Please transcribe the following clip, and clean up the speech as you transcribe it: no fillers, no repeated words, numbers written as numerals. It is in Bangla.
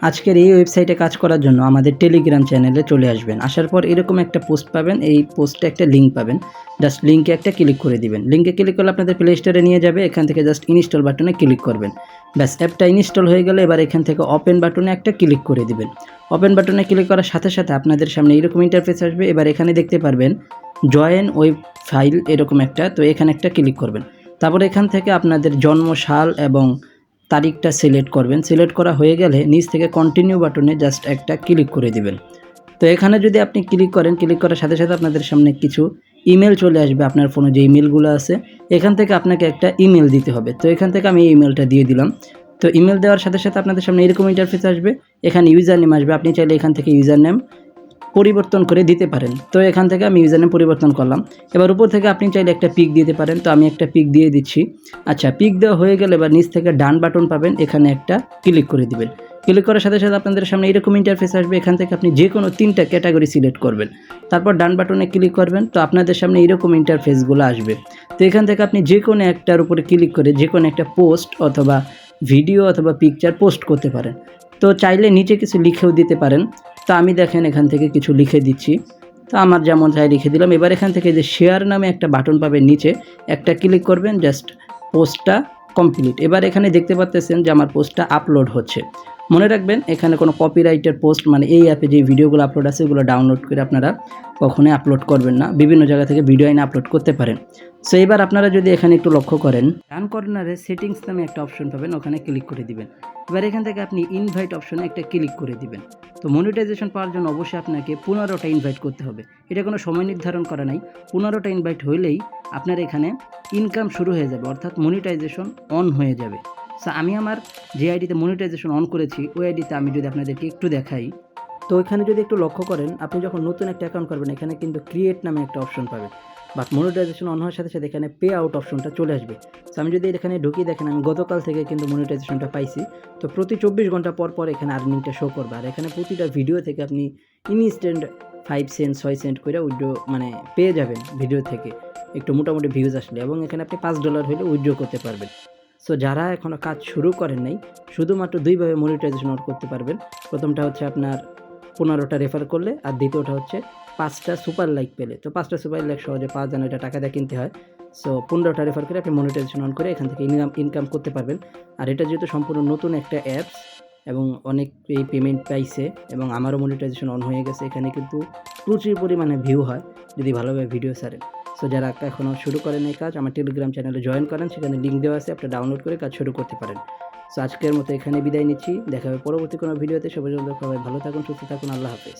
আজকের এই ওয়েবসাইটে কাজ করার জন্য আমাদের টেলিগ্রাম চ্যানেলে চলে আসবেন। আসার পর এরকম একটা পোস্ট পাবেন, এই পোস্টে একটা লিঙ্ক পাবেন। জাস্ট লিঙ্কে একটা ক্লিক করে দিবেন। লিঙ্কে ক্লিক করলে আপনাদের প্লে স্টোরে নিয়ে যাবে। এখান থেকে জাস্ট ইনস্টল বাটনে ক্লিক করবেন। ব্যাস, অ্যাপটা ইনস্টল হয়ে গেলে এবার এখান থেকে ওপেন বাটনে একটা ক্লিক করে দিবেন। ওপেন বাটনে ক্লিক করার সাথে সাথে আপনাদের সামনে এরকম ইন্টারফেস আসবে। এবার এখানে দেখতে পারবেন জয়েন ওয়েব ফাইল এরকম একটা, তো এখানে একটা ক্লিক করবেন। তারপর এখান থেকে আপনাদের জন্ম সাল এবং তারিখটা সিলেক্ট করবেন। সিলেক্ট করা হয়ে গেলে নিচ থেকে কন্টিনিউ বাটনে জাস্ট একটা ক্লিক করে দিবেন। তো এখানে যদি আপনি ক্লিক করেন, ক্লিক করার সাথে সাথে আপনাদের সামনে কিছু ইমেল চলে আসবে। আপনার ফোনে যে ইমেলগুলো আছে এখান থেকে আপনাকে একটা ইমেল দিতে হবে। তো এখান থেকে আমি এই ইমেলটা দিয়ে দিলাম। তো ইমেল দেওয়ার সাথে সাথে আপনাদের সামনে এরকম ইন্টারফেস আসবে। এখানে ইউজার নেম আসবে। আপনি চাইলে এখান থেকে ইউজার নেম পরিবর্তন করে দিতে পারেন। তো এখান থেকে আমি ইউজার নেম পরিবর্তন করলাম। এবার উপর থেকে আপনি চাইলে একটা পিক দিতে পারেন। তো আমি একটা পিক দিয়ে দিচ্ছি। আচ্ছা, পিক দেওয়া হয়ে গেলে এবার নিচ থেকে ডান বাটন পাবেন, এখানে একটা ক্লিক করে দিবেন। ক্লিক করার সাথে সাথে আপনাদের সামনে এরকম ইন্টারফেস আসবে। এখান থেকে আপনি যে কোনো 3টা ক্যাটাগরি সিলেক্ট করবেন। তারপর ডান বাটনে ক্লিক করবেন। তো আপনাদের সামনে এরকম ইন্টারফেসগুলো আসবে। তো এখান থেকে আপনি যে কোনো একটার উপরে ক্লিক করে যে কোনো একটা পোস্ট অথবা ভিডিও অথবা পিকচার পোস্ট করতে পারেন। তো চাইলে নিচে কিছু লিখেও দিতে পারেন। তো আমি দেখেন এখান থেকে কিছু লিখে দিচ্ছি। তো আমার যেমন চাই লিখে দিলাম। এবার এখান থেকে যে শেয়ার নামে একটা বাটন পাবেন নিচে, একটা ক্লিক করবেন। জাস্ট পোস্টটা কমপ্লিট। এবার এখানে দেখতে পাচ্ছেন যে আমার পোস্টটা আপলোড হচ্ছে। মনে রাখবেন এখানে কোনো কপিরাইটের পোস্ট মানে এই অ্যাপে যে ভিডিওগুলো আপলোড আছে এগুলো ডাউনলোড করে আপনারা কখনোই আপলোড করবেন না। বিভিন্ন জায়গা থেকে ভিডিও আইনে আপলোড করতে পারেন। সো এবার আপনারা যদি এখানে একটু লক্ষ্য করেন, ডান কর্নারে সেটিংস নামে একটা অপশন পাবেন, ওখানে ক্লিক করে দিবেন। এবার এখান থেকে আপনি ইনভাইট অপশনে একটা ক্লিক করে দিবেন। তো মনিটাইজেশন পাওয়ার জন্য অবশ্যই আপনাকে 15টা ইনভাইট করতে হবে। এটা কোনো সময় নির্ধারণ করা নাই। 15টা ইনভাইট হইলেই আপনার এখানে ইনকাম শুরু হয়ে যাবে, অর্থাৎ মনিটাইজেশন অন হয়ে যাবে। সো আমি আমার যে আইডিতে মনিটাইজেশন অন করেছি ওই আইডিতে আমি যদি আপনাদেরকে একটু দেখাই, তো এখানে যদি একটু লক্ষ্য করেন, আপনি যখন নতুন একটা অ্যাকাউন্ট করবেন এখানে কিন্তু ক্রিয়েট নামে একটা অপশন পাবেন। বাট মনিটাইজেশন অন হওয়ার সাথে সাথে এখানে পে আউট অপশনটা চলে আসবে। সো আমি যদি এখানে ঢুকিয়ে দেখেন, আমি গতকাল থেকে কিন্তু মনিটাইজেশনটা পাইছি। তো প্রতি 24 ঘন্টা পর পর এখানে আর্নিংটা শো করবে। আর এখানে প্রতিটা ভিডিও থেকে আপনি ইনস্ট্যান্ট 5 সেন্ট 6 সেন্ট করে উইথড্র মানে পেয়ে যাবেন ভিডিও থেকে, একটু মোটামুটি ভিউজ আসলে। এবং এখানে আপনি $5 হলে উইথড্র করতে পারবেন। সো যারা এখনও কাজ শুরু করেন নাই, শুধুমাত্র 2ভাবে মনিটাইজেশন অন করতে পারবেন। প্রথমটা হচ্ছে আপনার 15টা রেফার করলে, আর দ্বিতীয়টা হচ্ছে 5টা সুপার লাইক পেলে। তো 5টা সুপার লাইক সহজে পাওয়া যায় না, এটা টাকা দিয়ে কিনতে হয়। সো 15টা রেফার করে আপনি মনিটাইজেশন অন করে এখান থেকে ইনকাম করতে পারবেন। আর এটা যেহেতু সম্পূর্ণ নতুন একটা অ্যাপস এবং অনেকেই পেমেন্ট পাইছে এবং আমারও মনিটাইজেশন অন হয়ে গেছে, এখানে কিন্তু প্রচুর পরিমাণে ভিউ হয় যদি ভালোভাবে ভিডিও ছাড়েন। সো যারা এখনও শুরু করেন এই কাজ, আমার টেলিগ্রাম চ্যানেলে জয়েন করেন, সেখানে লিঙ্ক দেওয়া আছে, আপনি ডাউনলোড করে কাজ শুরু করতে পারেন। সো আজকের মতো এখানে বিদায় নিচ্ছি। দেখা হবে পরবর্তী কোনো ভিডিওতে। সবাই ভালো থাকুন, সুস্থ থাকুন। আল্লাহ হাফেজ।